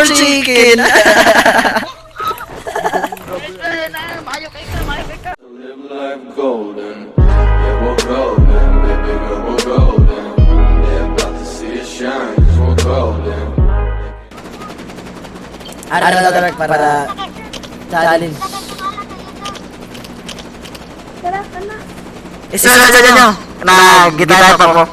double chicken. Live life golden, yeah we're golden, baby girl we're golden. Yeah, about to see it shine, cause we're golden. Ano na para challenge. Tara, kana. Isa na dyan nyo. Nag-gitara pa po.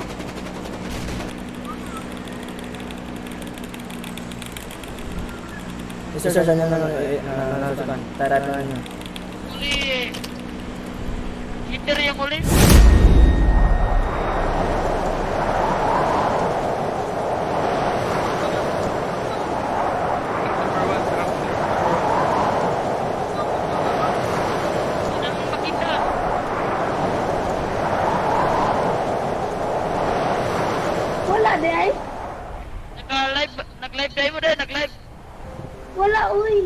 Isa sa dyan nyo na tara na nyo. Uli. Hitter yung uli. Sinang makita? Wala, di ay. Nag-live tayo mo din, nag-live. Wala, uy.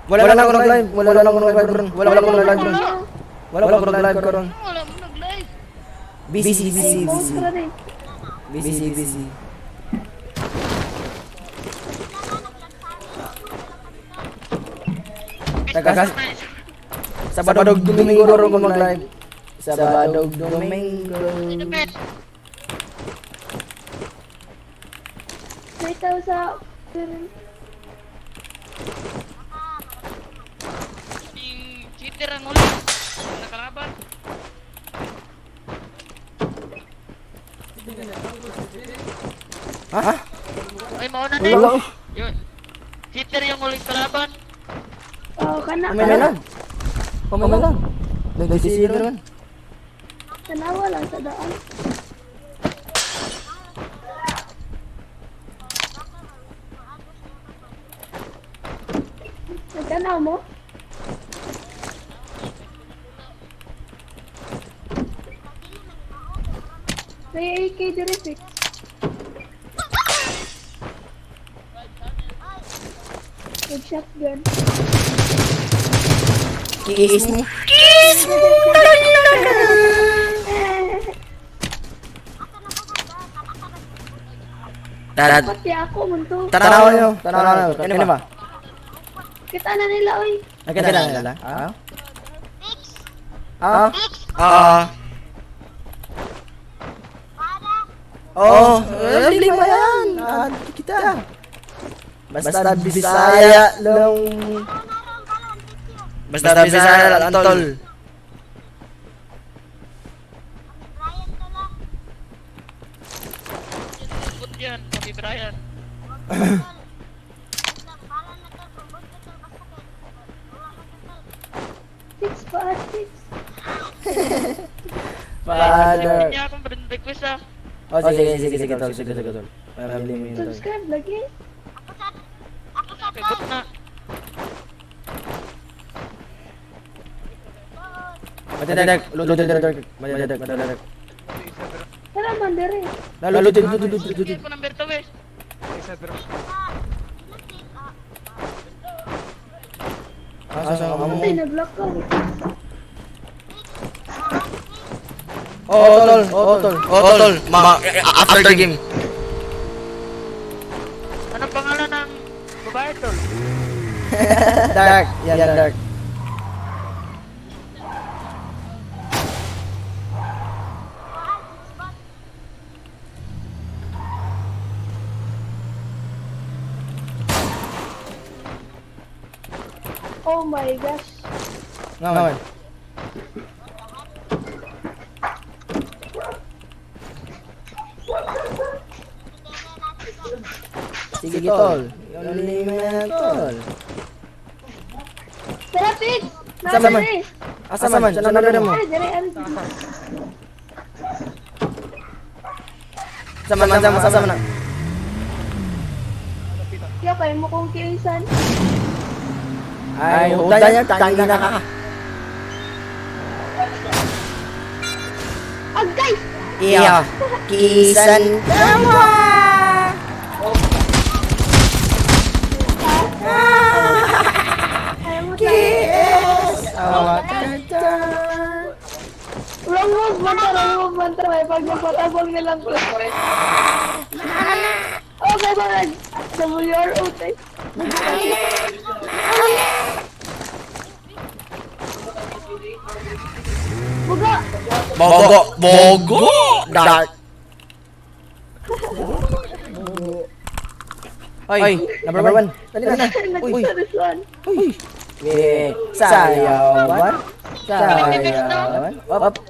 Wala lang ako nag-live. Wala lang ako nag-live karon. Wala lang ako nag-live karon. Wala ako nag-live karon. Wala mo nag-live. Busy. Ay, post ka rin. Busy. Tagas. Sabado Domingo ro ko mag-live. Sabado Domingo. Sinapit. May tao sa... Yung cheater ang uli. Nakalaban. Ha? Ay, mauna na Wala. yun. Cheater yung uling kalaban. Oh, kana. Pamalag. Nagsisira naman. Tanawa lang sa daan. Nagtanaw mo? May AK dire, Fix. With shotgun. Kiis mo. Tarad. Pati ako, munto. Tanaw nyo. Ano ba? Kita na nila, oy. Nakita na nila? Ah? Oo. Lima yan. Kita. Basta Bisaya lang. Basta Bisaya lang, tol. Put yan, Kobe Bryant. Fix pa, Fix. Father. Hindi niya akong request ah. Oh, sige, tol. Family mo yun, tol. Subscribe lagi. Pipot na. Madadak. Madadak. Tara man, dire. Lutin. Sige ko number 2 eh. Asa mo? Patay, nag-block ka. Oo, tol. After the game. Anong pangalan ng babae tol? Dark. Yan, dark. Oh my gosh. Ngaman. Sige, tol. Yung mo yan, tol. Tara, Fix. Sama man. Dire. Asa man? Saan na mo? Ay, dire, ano? Sama na. Kaya kayo mo kong kiisan. Ay, huda niya, tangi na ka. Agay! Iya, kisan dama. Ayaw mo tayo. Kiss, awak kata. Wrong move, mantra. May pag nagpatabang nilang ko. Okay, ba? WRO tayo. Buga! Bogo! Dark! Oy, number one. Dali na. Uy, Nagsariswan. uy. Yeah, sayawan. Sayawan.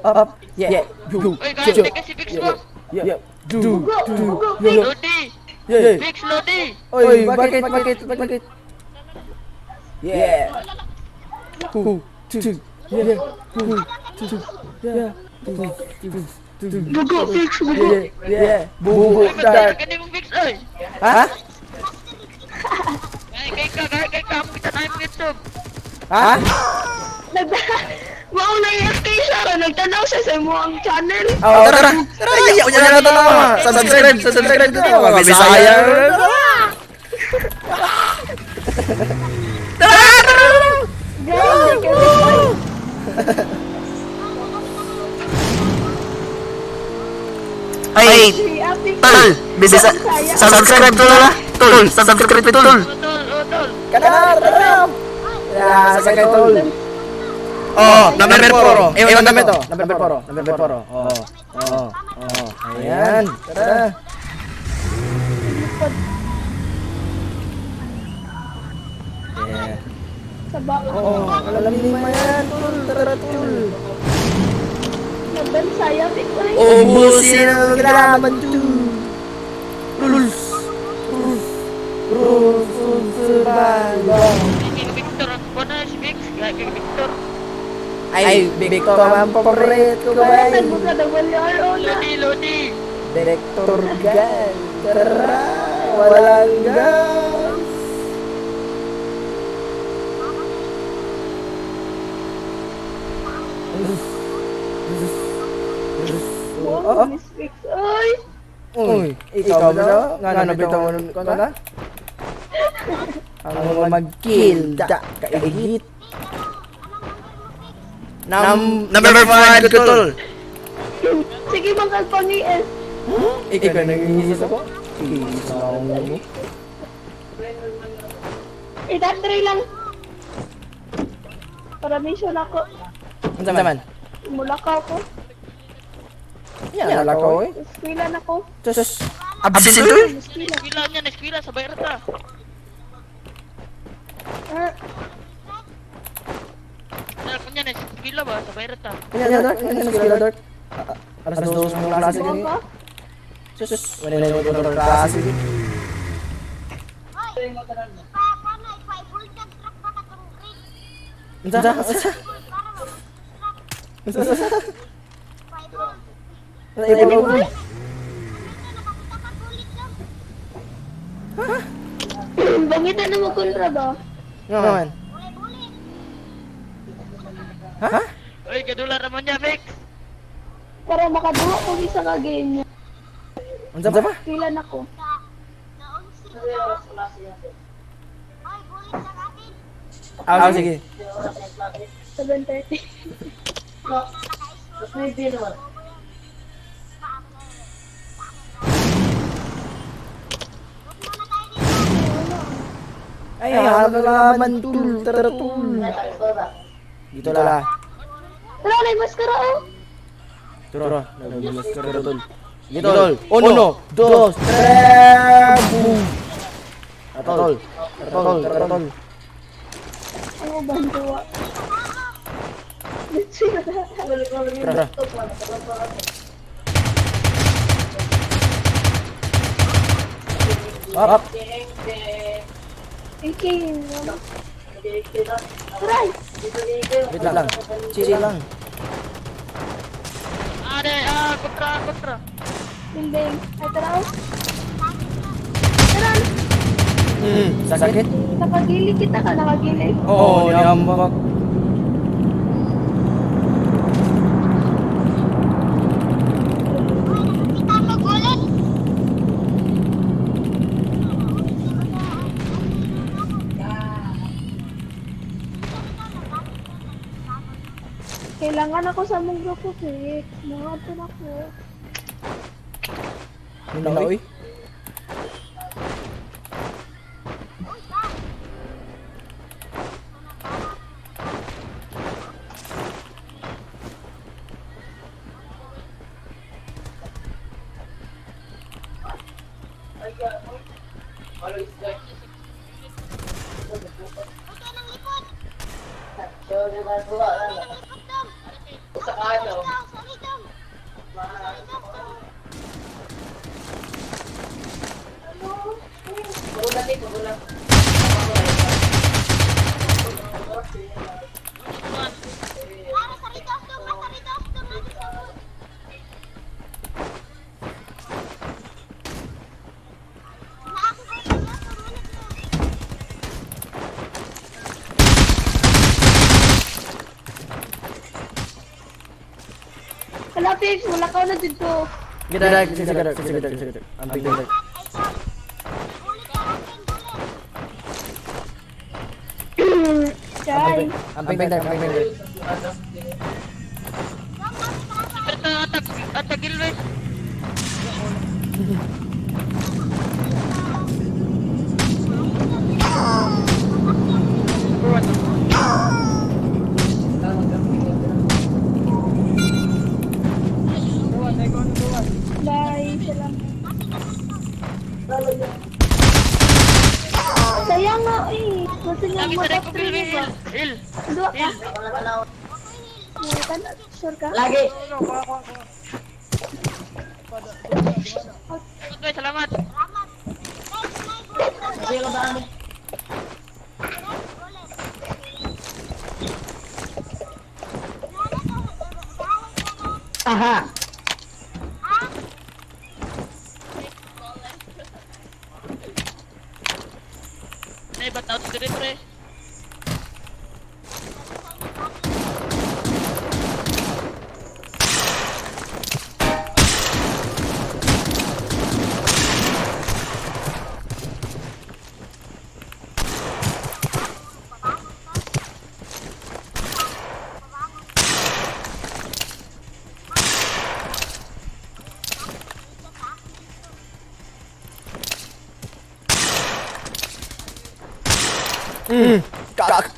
Up. Yeah. Do. Uy, kahit ka si Vix mo. Yeah. Do. Buga! Buga! Fix! Lodi! Yeah. Vix, Lodi! Oy, bakit? Yeah. Two. Yeah. Yeah. Buga! Fix! Buga! Yeah. Bugo. Uy, Dark. magkakagani mong Vix, oy! Ha? Kay ka, kita na yung YouTube. Ha? Mauna yung FK siya. Nagtanaw siya sa mo ang channel. Oh, tara. Ayaw niya na ito. Subscribe dito. Mga Bisaya. Guys, hindi Ay, si Apik. tol, bisa subscribe to lah, tol, subscribe to tol. Tol. Tara. Ya, sasakay tol. Oh, number 4. Ewan namin to. Number 4. Oh. Ayan. Tara. Yeah. Sa bako. Oh, alam niyo yan, tol. Tara, tol. Nagbansaya, Apik. Ubusin ang kinalaman to. Rules. Survival. Kay Victor, ang na si Vix. Kay Victor. Ay, Victor ang paborito ko ba? Kaya nagbuka na WRO na. Lodi! Director Gan. Tara. Walang gas. Wow, Miss Fix. Ay! Uy, ikaw ba? Nga nabitaw ko na? Ang mag-kill da kaigit. Number 5 ko tol. Sige, magkagpangi-es. Ikaw nangingisis ako? Isaw mo. Itatry lang. Para mission ako. Ano naman? Mulakaw ko. Yan, wala ko eh. Eskwela na ko. Sus. Absent tol? Eskwela. Eskwila niya, eskwila sa Bayrta. Ah, Anak niya, eskwila ba sa Bayrta? Yan, Dark. Yan, Skilla Dark. Alas 2 mo klase buwan gini. ka? Sus. Wala na yung klase gini. Unsa? Bangitan na magkontra ba? Ngaman. Ha? Uy, kadula naman niya, Vix. Para makaduha ko isa ka game niya. Unsa ba? Eskwela na ko. Sige. 7:30. Ay, halaman tul, taratul. Dito la. Tara, may maskara oh. Turo, nagbilas ka tul. Dito tol. 1, 2, 3. Boom. Tol. Tol. Ano ba ang duwa? Tara. Up. Iking. Try. Wait lang. Chill lang. Kontra. Binding. Ay, tara oh. Tara. Sakit? Nakagili kita ka, nakagili. Oo, niyambak. Kailangan ako sa mong grupo, Fix. Nakapun ako. Ninaoy? Wala, Fix. Wala ka na dito. Sige, Dag. Sige, Dag. Amping, Dag. Chay. Amping, Dag. Atagil, we. Bye. Salamat. Sayang nga eh. Gusto niya Lagi sa rin ko, mag-up Bill, we. ba? Hill. Dua ka? Sure ka? We, salamat. Nay, ba't out ka rin, pre?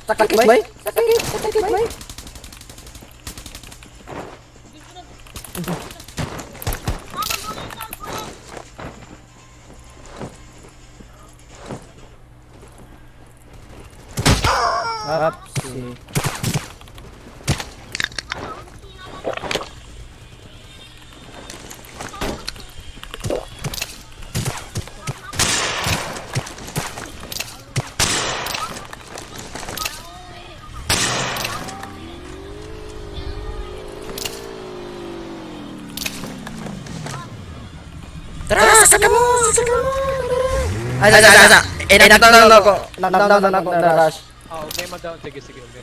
Sakit, bay? Sakit, bay? Upsi. Tara, saka mo. Ay, sa. Knockdown ako. Knockdown ako na rush. Okay mo down. Sige, okay mo.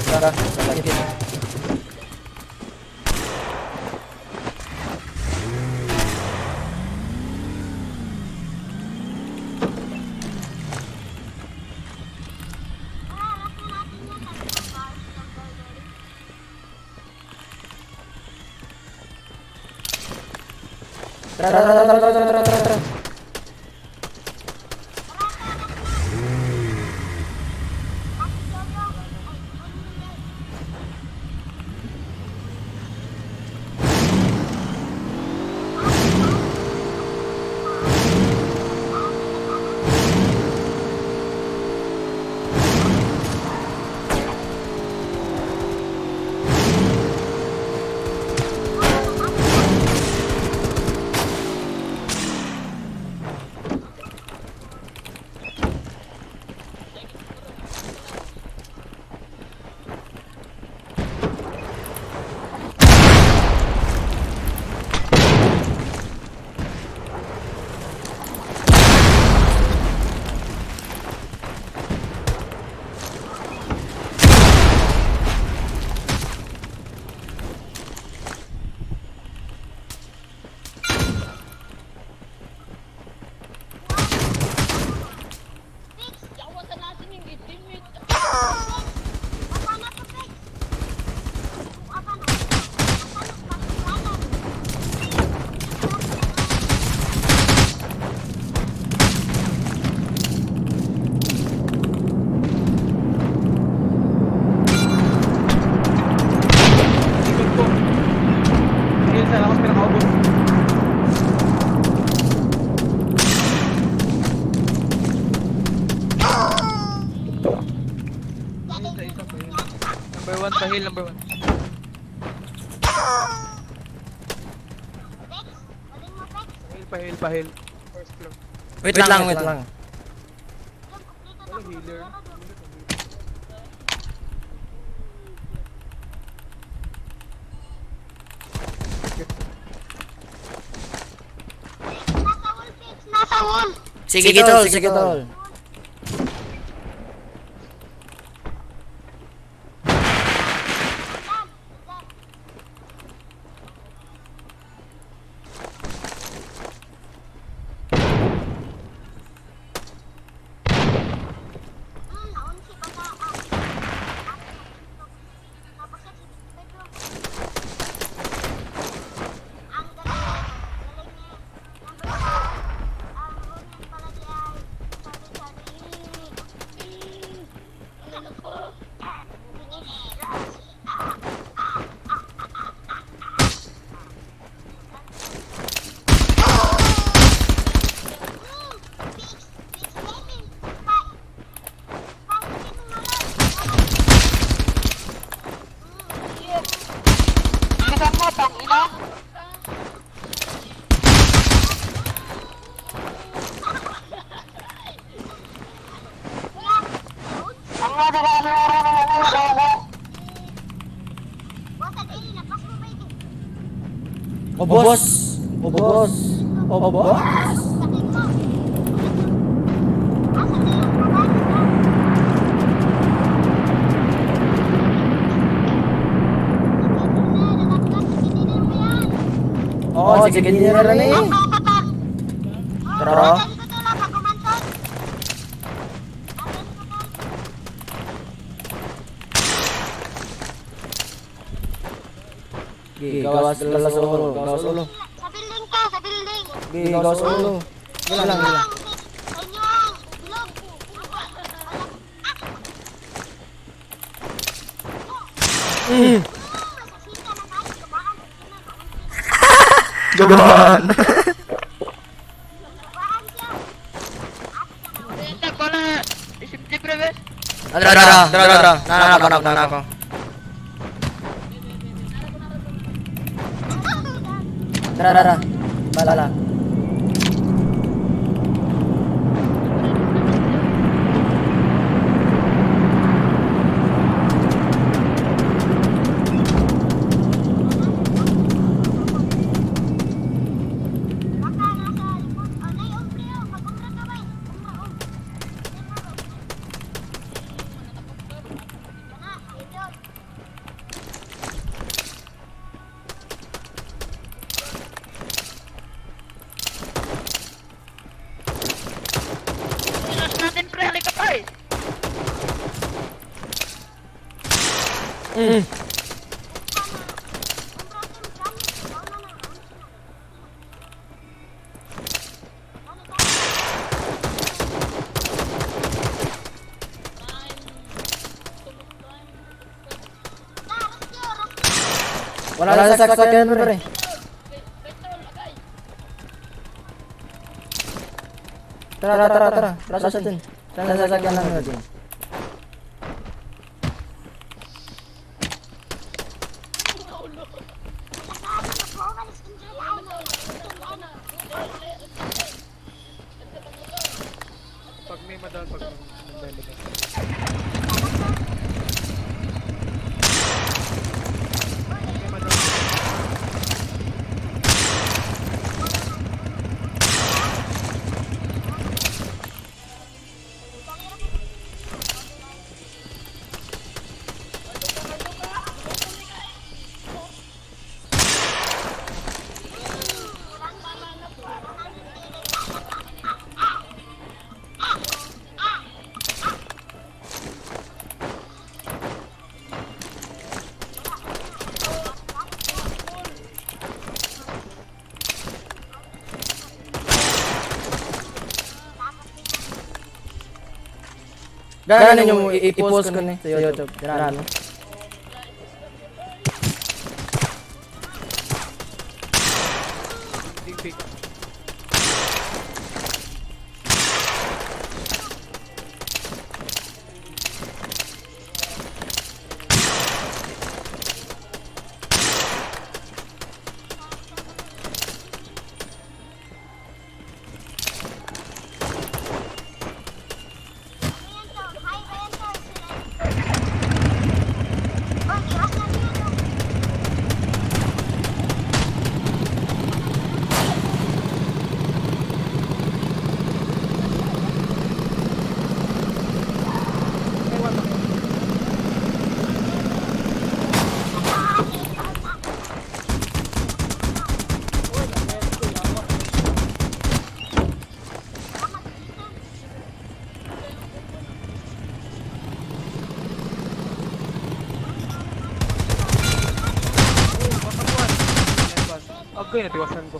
Tara, sakit. Tara. Pahil. First floor. Wait lang. Ano, healer? Sige tol. Oh boss. Oh, sige nila na eh. Pero gawas sa ulo. Sa building ka, sa building. Gawas sa ulo. Wala lang. Sa inyo ang bilog. Masasita na tayo, kumakan. Jogan. Kumakan siya. Tenta ko na. Isimple breves. Tara. Nana ako. Tara. Bala. Baka nasa likod. Ano yung umbriyo? Mag-umbra ka ba? Sana, idol. Ilas natin pre, halika pa eh. Wala sa saksakan pre. Tara. Rasa din. Sana sasakyan lang natin. Pag may madal, pag naglalagay. May madal. Gano'n yung i-post ko na sa YouTube. Gano'n. Ding. ko yun, tiwasan ko.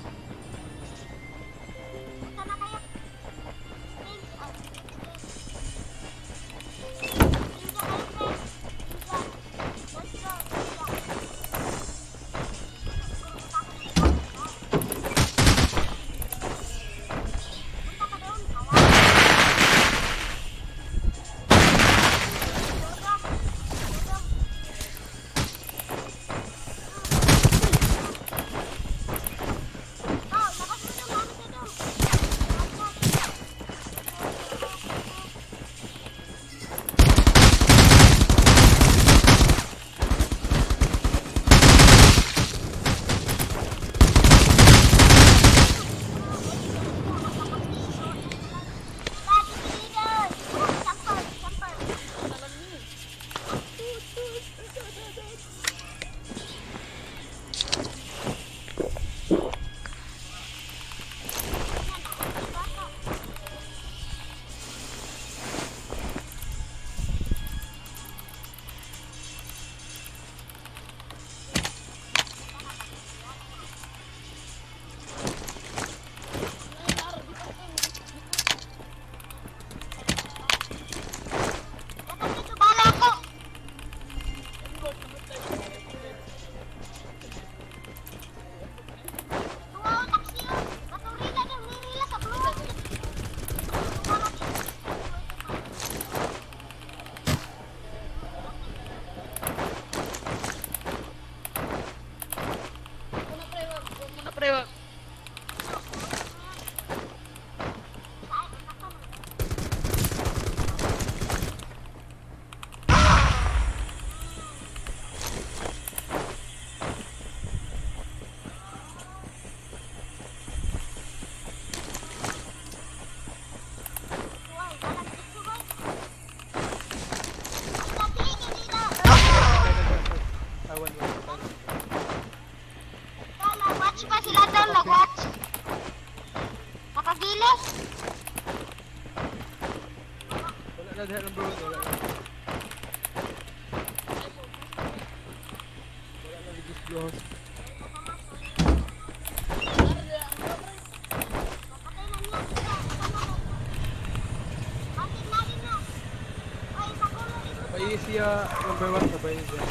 Punta na kayo. Muna pre, wag. Awan mo. Watch pa sila doon, nag-watch. Nakagilis. Wala na dahil number 1, wala na. Wala na ligis Diyos. Patay na niya. Bakit natin na? Ay, sa kulo dito. Paiya siya number 1, sabay siya.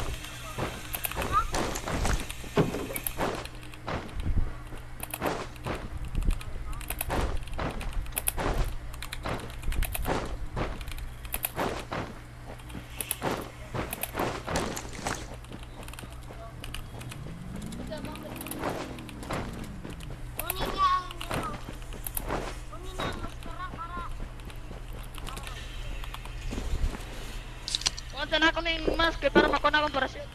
Kunin niya ang kunin niya ang maskara para Kuha na ako ng mask para makuha na akong parasyon.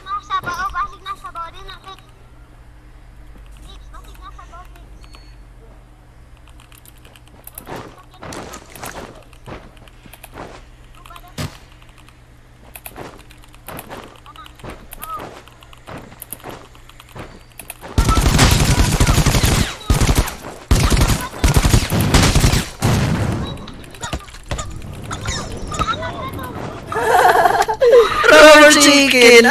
nasa bao, basig nasa bao din na Fix. Fix, basig nasa bao Fix. Rubber chicken!